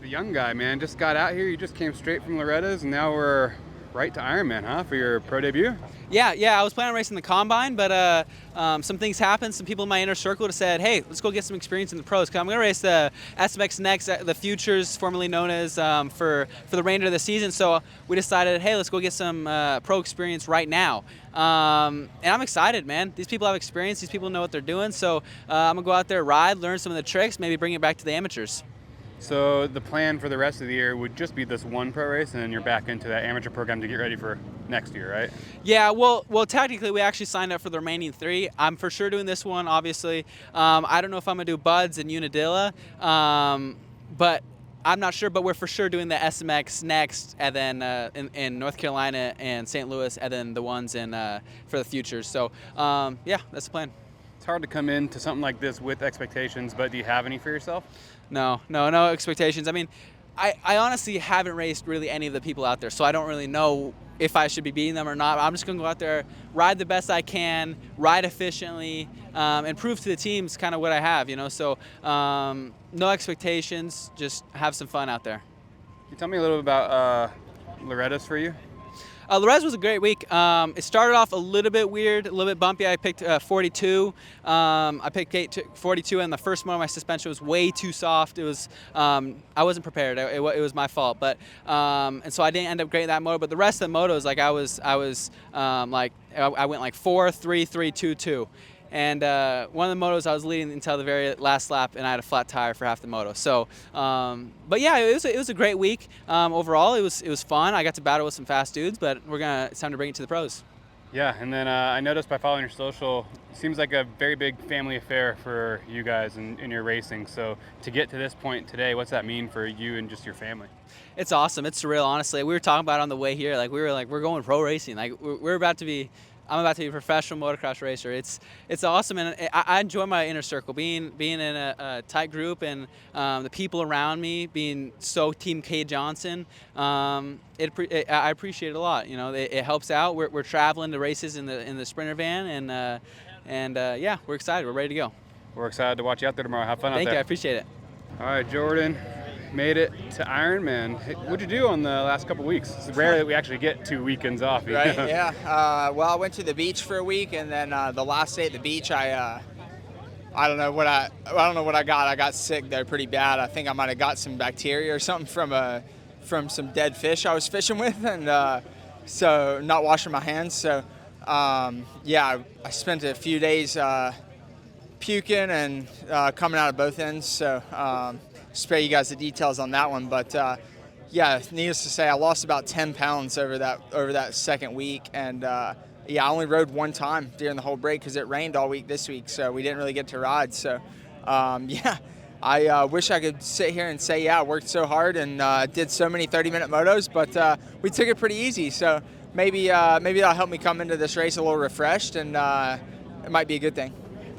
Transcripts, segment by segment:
The young guy, man, just got out here. You just came straight from Loretta's, and now we're right to Ironman, huh, for your pro debut? Yeah. I was planning on racing the combine, but some things happened. Some people in my inner circle said, "Hey, let's go get some experience in the pros." Cause I'm going to race the SMX Next, the Futures, formerly known as for the remainder of the season. So we decided, hey, let's go get some pro experience right now. And I'm excited, man. These people have experience. These people know what they're doing. So I'm gonna go out there, ride, learn some of the tricks, maybe bring it back to the amateurs. So the plan for the rest of the year would just be this one pro race, and then you're back into that amateur program to get ready for next year, right? Yeah, well, technically we actually signed up for the remaining 3. I'm for sure doing this one, obviously. I don't know if I'm gonna do Buds and Unadilla, but I'm not sure. But we're for sure doing the SMX Next, and then in North Carolina and St. Louis, and then the ones in for the Futures. So yeah, that's the plan. It's hard to come into something like this with expectations, but do you have any for yourself? No expectations. I mean, I honestly haven't raced really any of the people out there, so I don't really know if I should be beating them or not. I'm just going to go out there, ride the best I can, ride efficiently, and prove to the teams kind of what I have, So no expectations, just have some fun out there. Can you tell me a little bit about Loretta's for you? Lorez was a great week. It started off a little bit weird, a little bit bumpy. I picked 42. I picked 42, and the first moto, my suspension was way too soft. It was I wasn't prepared. It was my fault. But and so I didn't end up great in that moto. But the rest of the motos, like I went like 4, 3, 3, 2, 2. And one of the motos I was leading until the very last lap, and I had a flat tire for half the moto. So, but yeah, it was a great week overall. It was fun. I got to battle with some fast dudes, but it's time to bring it to the pros. Yeah, and then I noticed by following your social, it seems like a very big family affair for you guys in your racing. So to get to this point today, what's that mean for you and just your family? It's awesome. It's surreal, honestly. We were talking about it on the way here. We're going pro racing. I'm about to be a professional motocross racer. It's awesome, and I enjoy my inner circle, being in a tight group, and the people around me being so Team K Johnson. I appreciate it a lot. It helps out. We're traveling to races in the Sprinter van, and yeah, we're excited. We're ready to go. We're excited to watch you out there tomorrow. Have fun out there. Thank you. I appreciate it. All right, Jordan. Made it to Ironman. What'd you do on the last couple weeks? It's rare that we actually get 2 weekends off. Right, yeah. Well, I went to the beach for a week, and then the last day at the beach, I don't know what I got. I got sick there pretty bad. I think I might have got some bacteria or something from some dead fish I was fishing with, and so not washing my hands. So yeah, I spent a few days puking and coming out of both ends. So spare you guys the details on that one, but yeah, needless to say, I lost about 10 pounds over that second week, and yeah, I only rode one time during the whole break because it rained all week this week, so we didn't really get to ride. So yeah, I wish I could sit here and say, yeah, I worked so hard and did so many 30-minute motos, but we took it pretty easy. So maybe that'll help me come into this race a little refreshed, and it might be a good thing.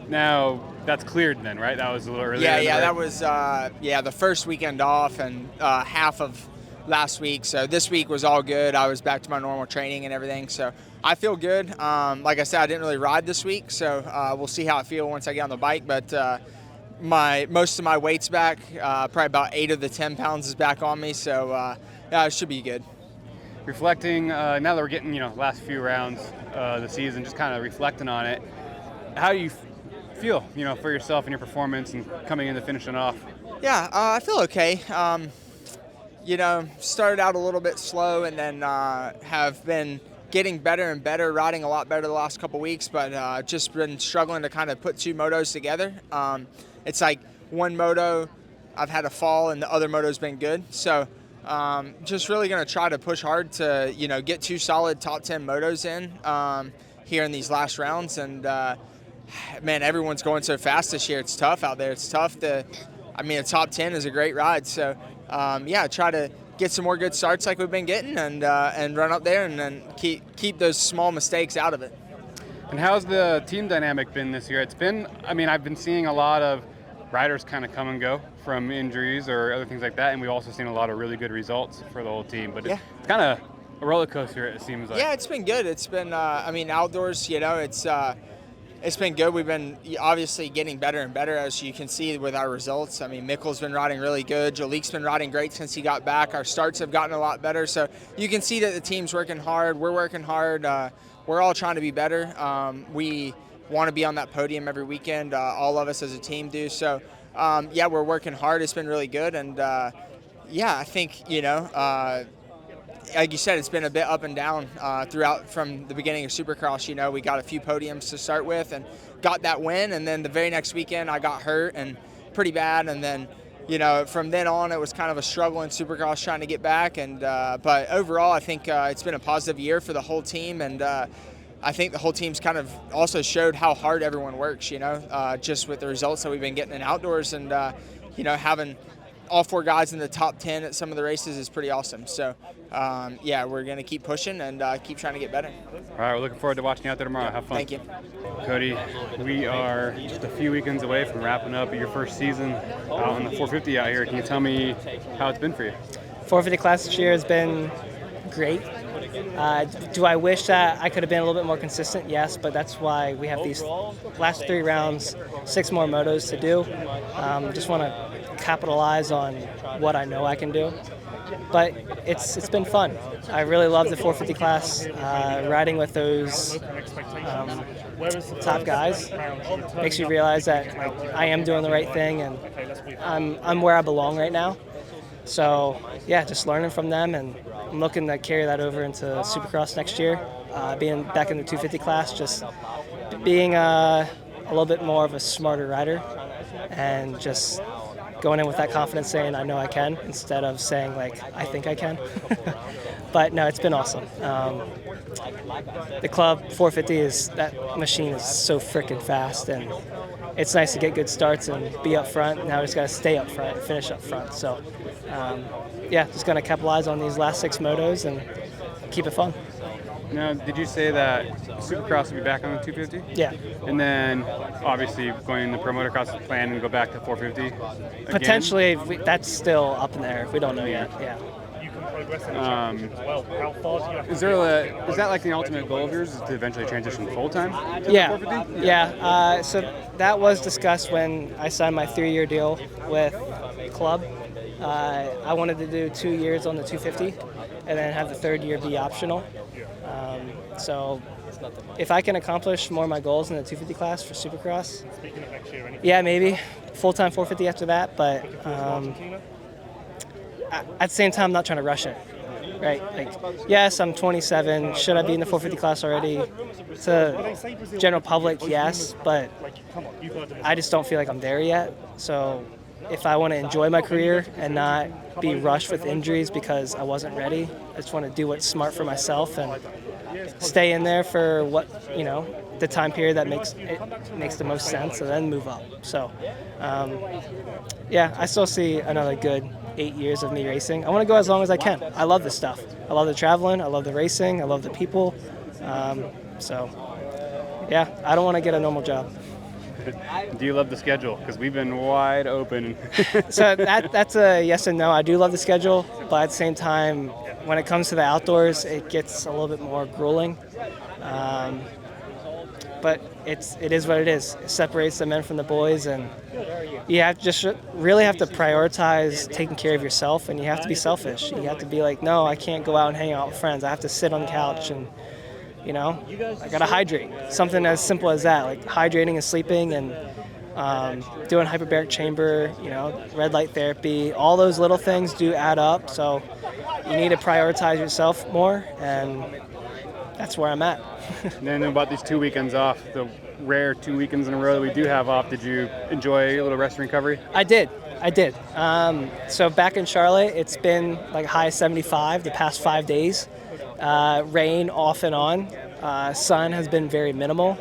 Now, that's cleared then, right? That was a little earlier. Yeah, that was the first weekend off and half of last week. So this week was all good. I was back to my normal training and everything. So I feel good. Like I said, I didn't really ride this week, so we'll see how I feel once I get on the bike. But most of my weight's back. Probably about 8 of the 10 pounds is back on me. So yeah, it should be good. Reflecting, now that we're getting last few rounds of the season, just kind of reflecting on it, how do you feel, for yourself and your performance and coming in to finishing off? Yeah, I feel okay. Started out a little bit slow, and then have been getting better and better, riding a lot better the last couple weeks, but just been struggling to kind of put 2 motos together. It's like one moto I've had a fall, and the other moto's been good. So just really going to try to push hard to, get 2 solid top 10 motos in here in these last rounds. And man, everyone's going so fast this year. It's tough out there. It's tough a top 10 is a great ride. So, yeah, try to get some more good starts like we've been getting, and run up there and then keep those small mistakes out of it. And how's the team dynamic been this year? It's been, I've been seeing a lot of riders kind of come and go from injuries or other things like that, and we've also seen a lot of really good results for the whole team. But it's kind of a roller coaster, it seems like. Yeah, it's been good. It's been, outdoors, it's It's been good. We've been obviously getting better and better, as you can see with our results. I mean, Mikkel's been riding really good. Jalik's been riding great since he got back. Our starts have gotten a lot better. So you can see that the team's working hard. We're working hard. We're all trying to be better. We want to be on that podium every weekend. All of us as a team do. So, yeah, we're working hard. It's been really good. And, yeah, I think, like you said, it's been a bit up and down throughout from the beginning of Supercross. We got a few podiums to start with and got that win. And then the very next weekend I got hurt and pretty bad. And then, from then on it was kind of a struggle in Supercross trying to get back. And but overall, I think it's been a positive year for the whole team. And I think the whole team's kind of also showed how hard everyone works, just with the results that we've been getting in outdoors. And, having all 4 guys in the top 10 at some of the races is pretty awesome. So, yeah, we're going to keep pushing and keep trying to get better. All right, we're looking forward to watching you out there tomorrow. Have fun. Thank you. Cody, we are just a few weekends away from wrapping up your first season on the 450 out here. Can you tell me how it's been for you? 450 class this year has been great. Do I wish that I could have been a little bit more consistent? Yes, but that's why we have these last 3 rounds, 6 more motos to do. Just want to capitalize on what I know I can do. But it's been fun. I really love the 450 class. Riding with those top guys makes you realize that I am doing the right thing and I'm where I belong right now. So yeah, just learning from them, and I'm looking to carry that over into Supercross next year. Being back in the 250 class, just being a little bit more of a smarter rider, and just going in with that confidence, saying I know I can, instead of saying like I think I can. But no, it's been awesome. The club 450 that machine is so freaking fast, and it's nice to get good starts and be up front. Now we just got to stay up front and finish up front. So yeah, just going to capitalize on these last 6 motos and keep it fun. Now, did you say that Supercross will be back on the 250? Yeah. And then, obviously, going the Pro Motocross plan and go back to 450 again? Potentially, that's still up in the air. We don't know yet. Yeah. Is that like the ultimate goal of yours, is to eventually transition full-time to Yeah. 450? Yeah. So that was discussed when I signed my 3-year deal with Club. I wanted to do 2 years on the 250 and then have the 3rd year be optional. So if I can accomplish more of my goals in the 250 class for Supercross, yeah, maybe full-time 450 after that. But at the same time, I'm not trying to rush it, right? Like, yes, I'm 27. Should I be in the 450 class already? To general public, yes, but I just don't feel like I'm there yet. So if I want to enjoy my career and not be rushed with injuries because I wasn't ready, I just want to do what's smart for myself and stay in there for the time period that makes the most sense, and then move up. So yeah, I still see another good 8 years of me racing. I want to go as long as I can. I love this stuff. I love the traveling. I love the racing. I love the people. So yeah, I don't want to get a normal job. Do you love the schedule? Because we've been wide open. So that's a yes and no. I do love the schedule, but at the same time, when it comes to the outdoors, it gets a little bit more grueling. But it is what it is. It separates the men from the boys, and you have just really have to prioritize taking care of yourself, and you have to be selfish. You have to be like, no, I can't go out and hang out with friends. I have to sit on the couch and I gotta hydrate. Something as simple as that, like hydrating and sleeping and doing hyperbaric chamber, red light therapy. All those little things do add up. So you need to prioritize yourself more, and that's where I'm at. And then about these 2 weekends off, the rare 2 weekends in a row that we do have off, did you enjoy a little rest and recovery? I did. So back in Charlotte, it's been like high 75 the past 5 days. Rain off and on. Sun has been very minimal.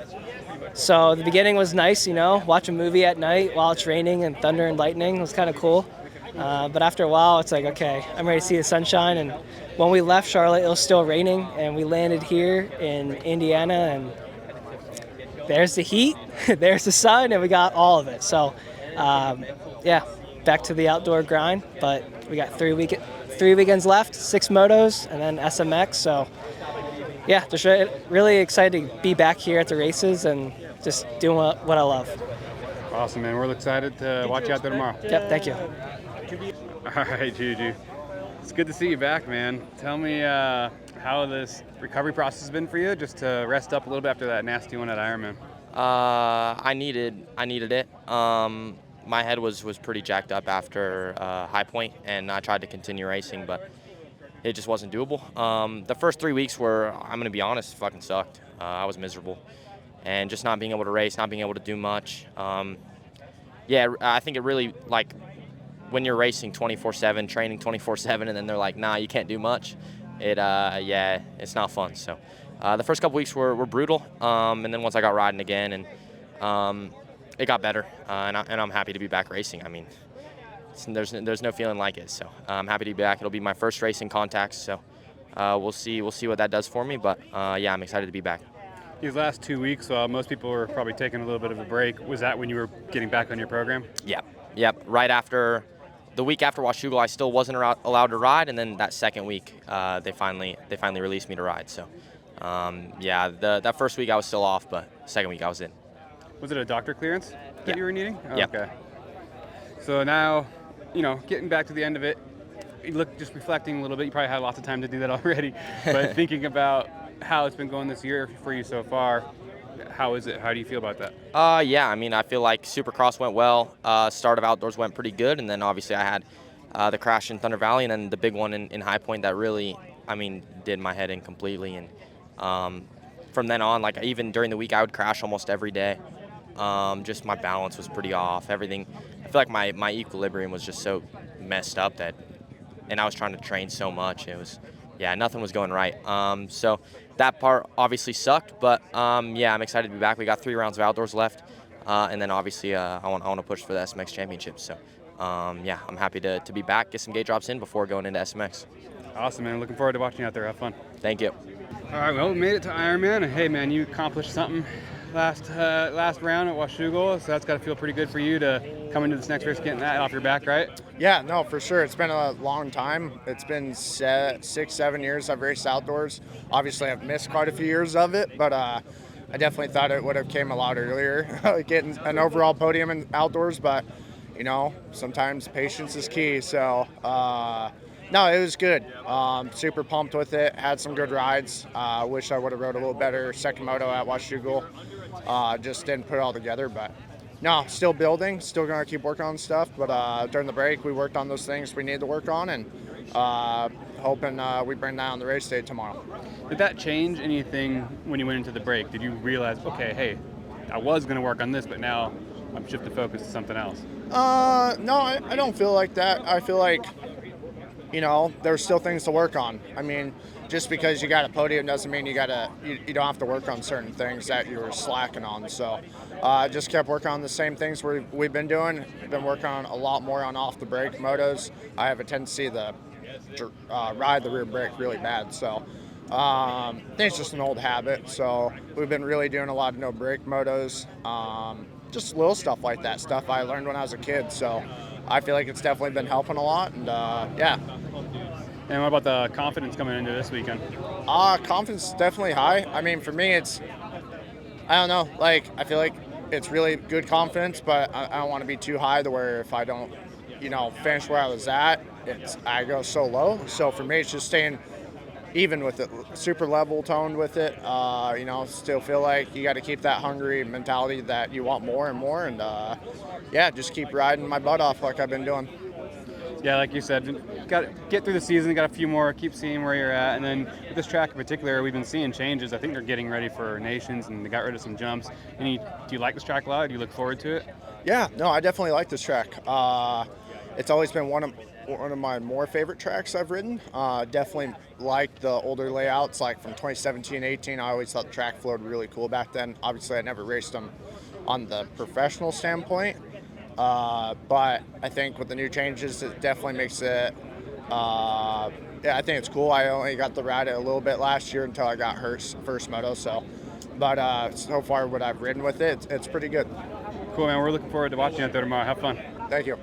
So the beginning was nice, watch a movie at night while it's raining and thunder and lightning. It was kind of cool. But after a while, it's like, okay, I'm ready to see the sunshine. And when we left Charlotte, it was still raining, and we landed here in Indiana, and there's the heat, there's the sun, and we got all of it. So, yeah, back to the outdoor grind. But we got 3 weekends left, 6 motos, and then SMX. So, yeah, just really excited to be back here at the races and just doing what I love. Awesome, man. We're excited to watch you out there tomorrow. Yep, thank you. All right, Juju. It's good to see you back, man. Tell me how this recovery process has been for you, just to rest up a little bit after that nasty one at Ironman. I needed it. My head was pretty jacked up after High Point, and I tried to continue racing, but it just wasn't doable. The first 3 weeks were, I'm going to be honest, fucking sucked. I was miserable. And just not being able to race, not being able to do much. Yeah, I think it really, like, when you're racing 24/7, training 24/7, and then they're like, nah, you can't do much, yeah, it's not fun. So the first couple weeks were brutal, and then once I got riding again, and it got better, and I'm happy to be back racing. I mean, there's no feeling like it, so I'm happy to be back. It'll be my first racing contacts, so we'll see what that does for me, but yeah, I'm excited to be back. These last 2 weeks, most people were probably taking a little bit of a break. Was that when you were getting back on your program? Yep. Right after the week after Washougal, I still wasn't allowed to ride, and then that second week, they finally released me to ride. So, yeah, that first week I was still off, but second week I was in. Was it a doctor clearance that you were needing? Oh, yeah. Okay. So now, getting back to the end of it, you look, just reflecting a little bit. You probably had lots of time to do that already, but thinking about how it's been going this year for you so far, how is it? How do you feel about that? Yeah, I mean, I feel like Supercross went well. Start of outdoors went pretty good, and then obviously I had the crash in Thunder Valley, and then the big one in High Point that really, I mean, did my head in completely. And from then on, like, even during the week, I would crash almost every day. Just my balance was pretty off. Everything, I feel like my equilibrium was just so messed up and I was trying to train so much. It was, yeah, nothing was going right. So that part obviously sucked, but yeah, I'm excited to be back. We got 3 rounds of outdoors left, and then obviously I want to push for the SMX Championship. So yeah, I'm happy to be back, get some gate drops in before going into SMX. Awesome, man. Looking forward to watching you out there. Have fun. Thank you. All right, well, we made it to Ironman, and hey, man, you accomplished something last round at Washougal, so that's got to feel pretty good for you to come into this next race getting that off your back, right? Yeah, no, for sure. It's been a long time. It's been 6-7 years I've raced outdoors. Obviously, I've missed quite a few years of it, but I definitely thought it would have came a lot earlier, getting an overall podium in outdoors, but, sometimes patience is key, so no, it was good. Super pumped with it. Had some good rides. Wish I would have rode a little better second moto at Washougal. Just didn't put it all together, but no, still building. Still going to keep working on stuff. But during the break, we worked on those things we needed to work on, and hoping we bring that on the race day tomorrow. Did that change anything when you went into the break? Did you realize, okay, hey, I was going to work on this, but now I'm shifting focus to something else? No, I don't feel like that. I feel like, there's still things to work on. I mean, just because you got a podium doesn't mean you don't have to work on certain things that you were slacking on. So just kept working on the same things we've been doing. Been working on a lot more on off the brake motos. I have a tendency to ride the rear brake really bad. So I think it's just an old habit. So we've been really doing a lot of no brake motos. Just little stuff like that, stuff I learned when I was a kid. So I feel like it's definitely been helping a lot, and yeah. And what about the confidence coming into this weekend? Confidence is definitely high. I mean, for me, I don't know, I feel like it's really good confidence, but I don't want to be too high to where if I don't, finish where I was at, I go so low. So for me, it's just staying even with it, super level toned with it. Still feel like you got to keep that hungry mentality that you want more and more, and yeah, just keep riding my butt off like I've been doing. Yeah, like you said, got to get through the season, got a few more, keep seeing where you're at, and then with this track in particular, we've been seeing changes. I think they're getting ready for Nations, and they got rid of some jumps. Do you like this track a lot? Do you look forward to it? Yeah, no, I definitely like this track. It's always been one of my more favorite tracks I've ridden. Definitely like the older layouts, like from 2017-18. I always thought the track flowed really cool back then. Obviously, I never raced them on the professional standpoint, but I think with the new changes, it definitely makes it. Yeah, I think it's cool. I only got to ride it a little bit last year until I got hurt first moto. But so far, what I've ridden with it, it's pretty good. Cool, man. We're looking forward to watching you out there tomorrow. Have fun. Thank you.